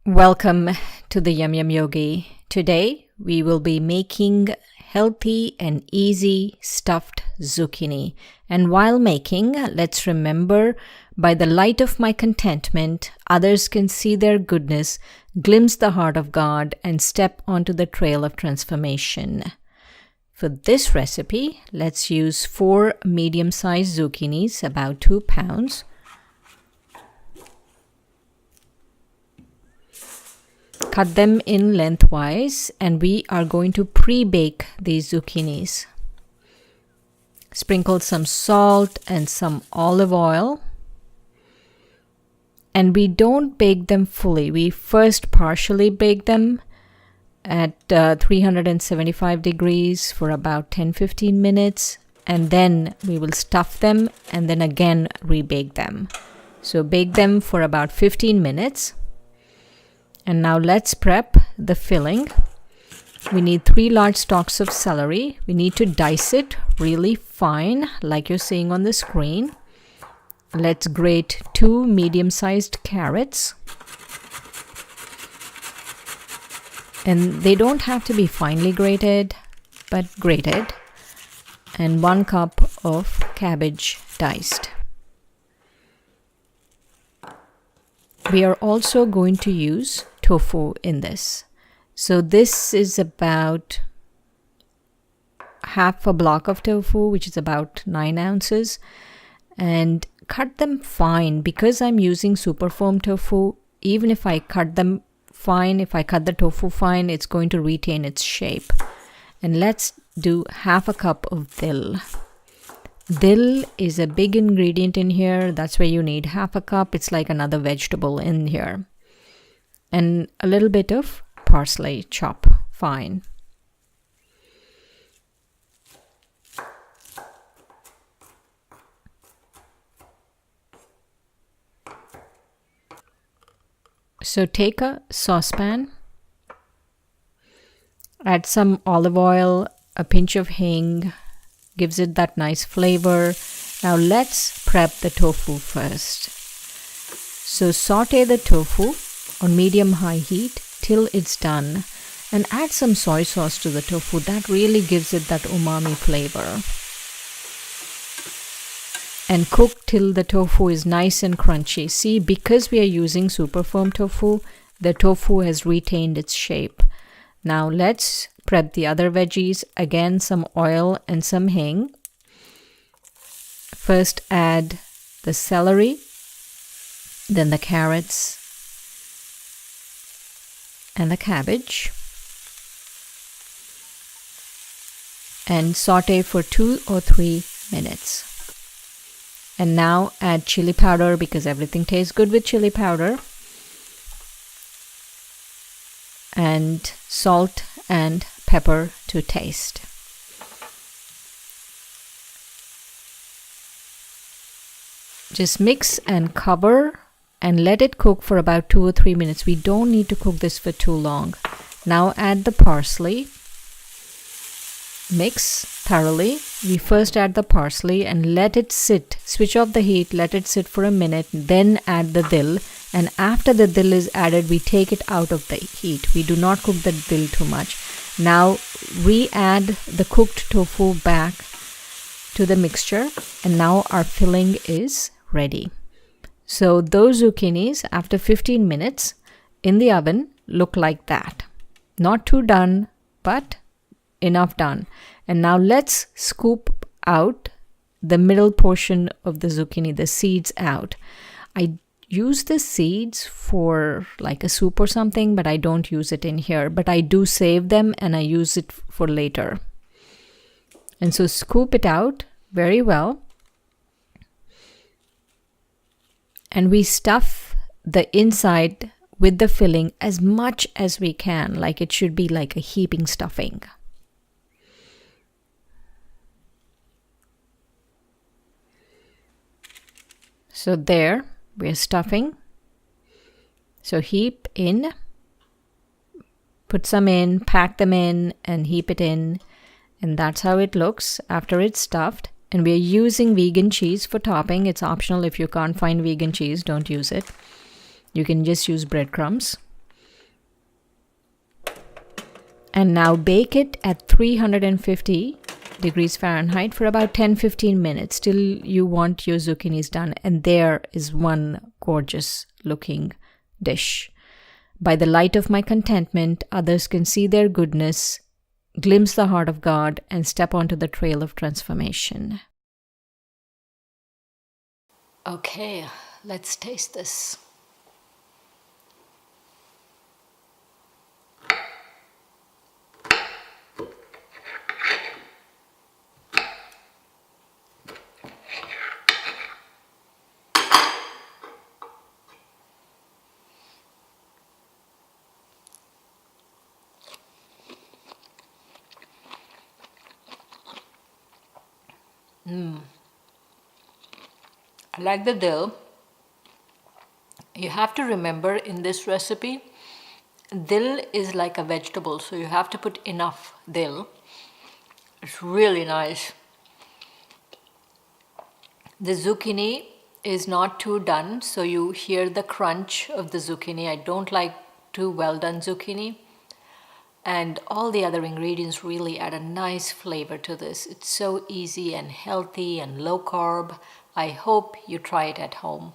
Welcome to the Yum Yum Yogi. Today we will be making healthy and easy stuffed zucchini. And while making, let's remember, by the light of my contentment, others can see their goodness, glimpse the heart of God, and step onto the trail of transformation. For this recipe, let's use 4 medium-sized zucchinis, about 2 pounds. Cut them in lengthwise, and we are going to pre-bake these zucchinis. Sprinkle some salt and some olive oil. And we don't bake them fully. We first partially bake them at 375 degrees for about 10-15 minutes. And then we will stuff them and then again rebake them. So bake them for about 15 minutes. And now let's prep the filling. We need 3 large stalks of celery. We need to dice it really fine, like you're seeing on the screen. Let's grate 2 medium-sized carrots. And they don't have to be finely grated, but grated. And 1 cup of cabbage diced. We are also going to use tofu in this. So this is about half a block of tofu, which is about 9 ounces. And cut them fine. Because I'm using super firm tofu, even if I cut them fine, if I cut the tofu fine, it's going to retain its shape. And let's do half a cup of dill. Dill is a big ingredient in here. That's why you need half a cup. It's like another vegetable in here. And a little bit of parsley, chop fine. So take a saucepan, add some olive oil, a pinch of hing, gives it that nice flavor. Now let's prep the tofu first. So saute the tofu on medium-high heat till it's done, and add some soy sauce to the tofu. That really gives it that umami flavor. And cook till the tofu is nice and crunchy. See, because we are using super firm tofu, the tofu has retained its shape. Now let's prep the other veggies. Again, some oil and some hing. First add the celery, then the carrots, and the cabbage, and saute for 2 or 3 minutes. And now add chili powder, because everything tastes good with chili powder, and salt and pepper to taste. Just mix and cover and let it cook for about 2 or 3 minutes. We don't need to cook this for too long. Now add the parsley. Mix thoroughly. We first add the parsley and let it sit. Switch off the heat, let it sit for a minute, then add the dill. And after the dill is added, we take it out of the heat. We do not cook the dill too much. Now re-add the cooked tofu back to the mixture, and now our filling is ready. So those zucchinis, after 15 minutes in the oven, look like that. Not too done, but enough done. And now let's scoop out the middle portion of the zucchini, the seeds out. I use the seeds for like a soup or something, but I don't use it in here. But I do save them and I use it for later. And so scoop it out very well. And we stuff the inside with the filling as much as we can, like it should be like a heaping stuffing. So there, we're stuffing. So heap in, put some in, pack them in, and heap it in. And that's how it looks after it's stuffed. And we're using vegan cheese for topping. It's optional. If you can't find vegan cheese, don't use it. You can just use breadcrumbs. And now bake it at 350 degrees Fahrenheit for about 10-15 minutes till you want your zucchinis done. And there is one gorgeous looking dish. By the light of my contentment, others can see their goodness, glimpse the heart of God, and step onto the trail of transformation. Okay, let's taste this. I like the dill. You have to remember in this recipe, dill is like a vegetable, so you have to put enough dill. It's really nice. The zucchini is not too done, so you hear the crunch of the zucchini. I don't like too well done zucchini. And all the other ingredients really add a nice flavor to this. It's so easy and healthy and low carb. I hope you try it at home.